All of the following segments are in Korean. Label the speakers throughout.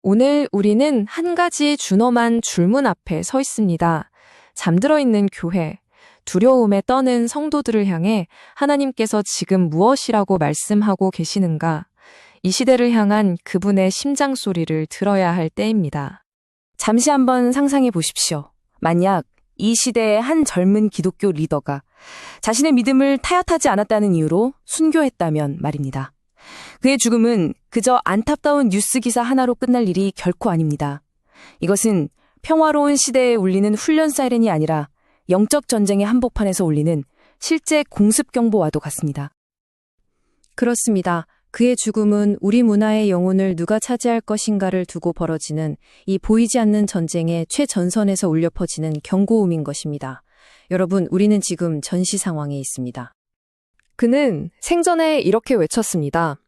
Speaker 1: 오늘 우리는 한 가지 준엄한 줄문 앞에 서 있습니다. 잠들어 있는 교회, 두려움에 떠는 성도들을 향해 하나님께서 지금 무엇이라고 말씀하고 계시는가? 이 시대를 향한 그분의 심장 소리를 들어야 할 때입니다. 잠시 한번 상상해 보십시오. 만약 이 시대의 한 젊은 기독교 리더가 자신의 믿음을 타협하지 않았다는 이유로 순교했다면 말입니다. 그의 죽음은 그저 안타까운 뉴스 기사 하나로 끝날 일이 결코 아닙니다. 이것은 평화로운 시대에 울리는 훈련 사이렌이 아니라 영적 전쟁의 한복판에서 울리는 실제 공습 경보와도 같습니다. 그렇습니다. 그의 죽음은 우리 문화의 영혼을 누가 차지할 것인가를 두고 벌어지는 이 보이지 않는 전쟁의 최전선에서 울려 퍼지는 경고음인 것입니다. 여러분, 우리는 지금 전시 상황에 있습니다. 그는 생전에 이렇게 외쳤습니다.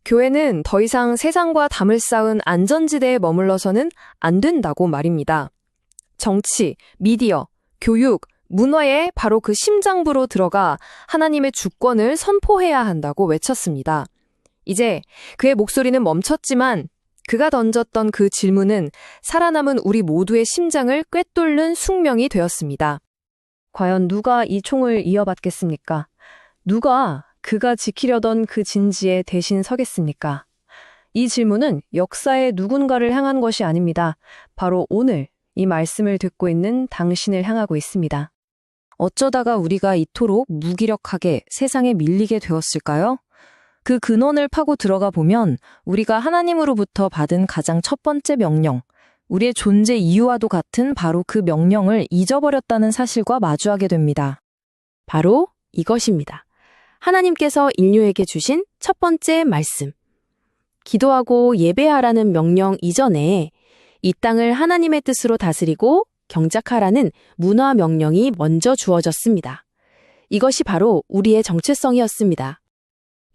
Speaker 1: 교회는 더 이상 세상과 담을 쌓은 안전지대에 머물러서는 안 된다고 말입니다. 정치, 미디어, 교육, 문화의 바로 그 심장부로 들어가 하나님의 주권을 선포해야 한다고 외쳤습니다. 이제 그의 목소리는 멈췄지만 그가 던졌던 그 질문은 살아남은 우리 모두의 심장을 꿰뚫는 숙명이 되었습니다. 과연 누가 이 총을 이어받겠습니까? 누가 그가 지키려던 그 진지에 대신 서겠습니까? 이 질문은 역사의 누군가를 향한 것이 아닙니다. 바로 오늘 이 말씀을 듣고 있는 당신을 향하고 있습니다. 어쩌다가 우리가 이토록 무기력하게 세상에 밀리게 되었을까요? 그 근원을 파고 들어가 보면 우리가 하나님으로부터 받은 가장 첫 번째 명령, 우리의 존재 이유와도 같은 바로 그 명령을 잊어버렸다는 사실과 마주하게 됩니다. 바로 이것입니다. 하나님께서 인류에게 주신 첫 번째 말씀. 기도하고 예배하라는 명령 이전에 이 땅을 하나님의 뜻으로 다스리고 경작하라는 문화 명령이 먼저 주어졌습니다. 이것이 바로 우리의 정체성이었습니다.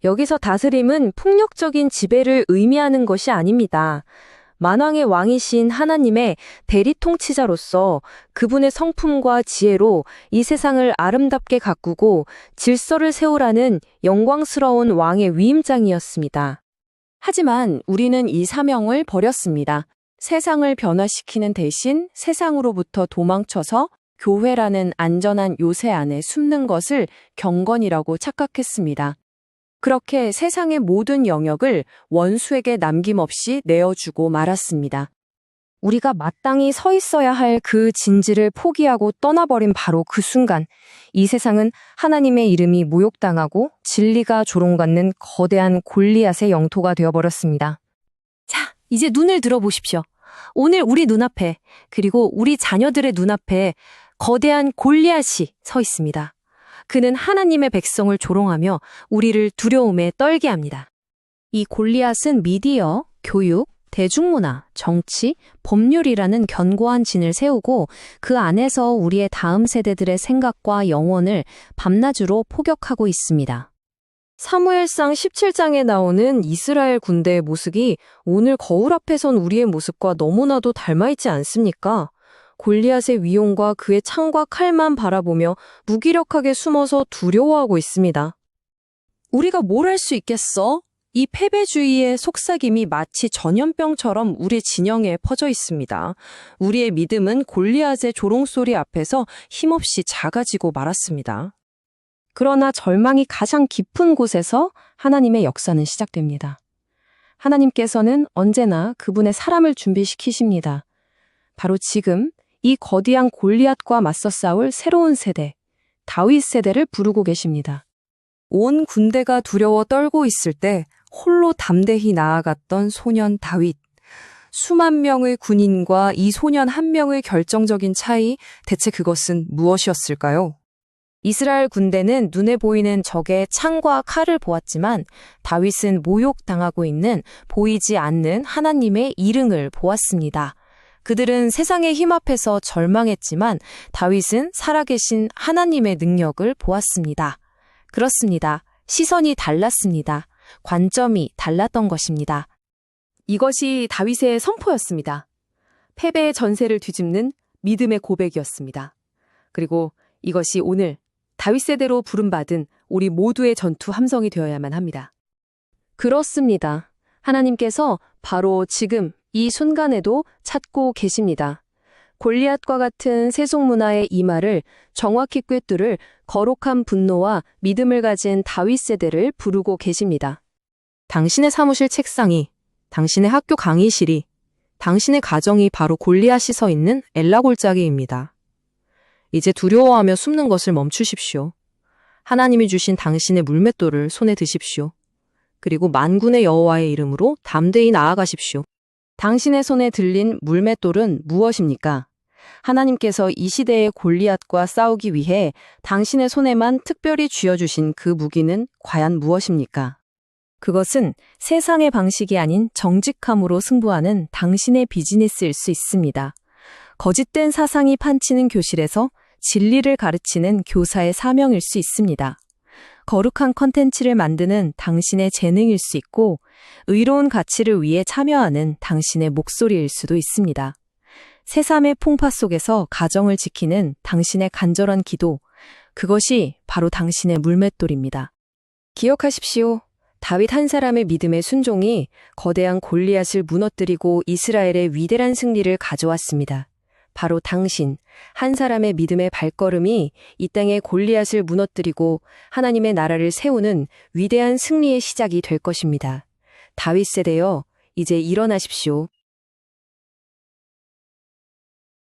Speaker 1: 여기서 다스림은 폭력적인 지배를 의미하는 것이 아닙니다. 만왕의 왕이신 하나님의 대리 통치자로서 그분의 성품과 지혜로 이 세상을 아름답게 가꾸고 질서를 세우라는 영광스러운 왕의 위임장이었습니다. 하지만 우리는 이 사명을 버렸습니다. 세상을 변화시키는 대신 세상으로부터 도망쳐서 교회라는 안전한 요새 안에 숨는 것을 경건이라고 착각했습니다. 그렇게 세상의 모든 영역을 원수에게 남김없이 내어주고 말았습니다. 우리가 마땅히 서 있어야 할 그 진지를 포기하고 떠나버린 바로 그 순간, 이 세상은 하나님의 이름이 모욕당하고 진리가 조롱받는 거대한 골리앗의 영토가 되어버렸습니다. 자, 이제 눈을 들어보십시오. 오늘 우리 눈앞에, 그리고 우리 자녀들의 눈앞에 거대한 골리앗이 서 있습니다. 그는 하나님의 백성을 조롱하며 우리를 두려움에 떨게 합니다. 이 골리앗은 미디어, 교육, 대중문화, 정치, 법률이라는 견고한 진을 세우고 그 안에서 우리의 다음 세대들의 생각과 영혼을 밤낮으로 포격하고 있습니다. 사무엘상 17장에 나오는 이스라엘 군대의 모습이 오늘 거울 앞에 선 우리의 모습과 너무나도 닮아있지 않습니까? 골리앗의 위용과 그의 창과 칼만 바라보며 무기력하게 숨어서 두려워하고 있습니다. 우리가 뭘 할 수 있겠어? 이 패배주의의 속삭임이 마치 전염병처럼 우리 진영에 퍼져 있습니다. 우리의 믿음은 골리앗의 조롱소리 앞에서 힘없이 작아지고 말았습니다. 그러나 절망이 가장 깊은 곳에서 하나님의 역사는 시작됩니다. 하나님께서는 언제나 그분의 사람을 준비시키십니다. 바로 지금 이 거대한 골리앗과 맞서 싸울 새로운 세대, 다윗 세대를 부르고 계십니다. 온 군대가 두려워 떨고 있을 때 홀로 담대히 나아갔던 소년 다윗. 수만 명의 군인과 이 소년 한 명의 결정적인 차이, 대체 그것은 무엇이었을까요? 이스라엘 군대는 눈에 보이는 적의 창과 칼을 보았지만 다윗은 모욕당하고 있는 보이지 않는 하나님의 일응을 보았습니다. 그들은 세상의 힘 앞에서 절망했지만 다윗은 살아계신 하나님의 능력을 보았습니다. 그렇습니다. 시선이 달랐습니다. 관점이 달랐던 것입니다. 이것이 다윗의 선포였습니다. 패배의 전세를 뒤집는 믿음의 고백이었습니다. 그리고 이것이 오늘 다윗 세대로 부름받은 우리 모두의 전투 함성이 되어야만 합니다. 그렇습니다. 하나님께서 바로 지금
Speaker 2: 이 순간에도 찾고 계십니다. 골리앗과 같은 세속 문화의 이 말을 정확히 꿰뚫을 거룩한 분노와 믿음을 가진 다윗 세대를 부르고 계십니다.
Speaker 1: 당신의 사무실 책상이, 당신의 학교 강의실이, 당신의 가정이 바로 골리앗이 서 있는 엘라 골짜기입니다. 이제 두려워하며 숨는 것을 멈추십시오. 하나님이 주신 당신의 물맷돌을 손에 드십시오. 그리고 만군의 여호와의 이름으로 담대히 나아가십시오.
Speaker 2: 당신의 손에 들린 물맷돌은 무엇입니까? 하나님께서 이 시대의 골리앗과 싸우기 위해 당신의 손에만 특별히 쥐어주신 그 무기는 과연 무엇입니까? 그것은 세상의 방식이 아닌 정직함으로 승부하는 당신의 비즈니스일 수 있습니다. 거짓된 사상이 판치는 교실에서 진리를 가르치는 교사의 사명일 수 있습니다. 거룩한 컨텐츠를 만드는 당신의 재능일 수 있고, 의로운 가치를 위해 참여하는 당신의 목소리일 수도 있습니다. 새삼의 풍파 속에서 가정을 지키는 당신의 간절한 기도, 그것이 바로 당신의 물맷돌입니다. 기억하십시오. 다윗 한 사람의 믿음의 순종이 거대한 골리앗을 무너뜨리고 이스라엘의 위대한 승리를 가져왔습니다. 바로 당신, 한 사람의 믿음의 발걸음이 이 땅의 골리앗을 무너뜨리고 하나님의 나라를 세우는 위대한 승리의 시작이 될 것입니다. 다윗 세대여, 이제 일어나십시오.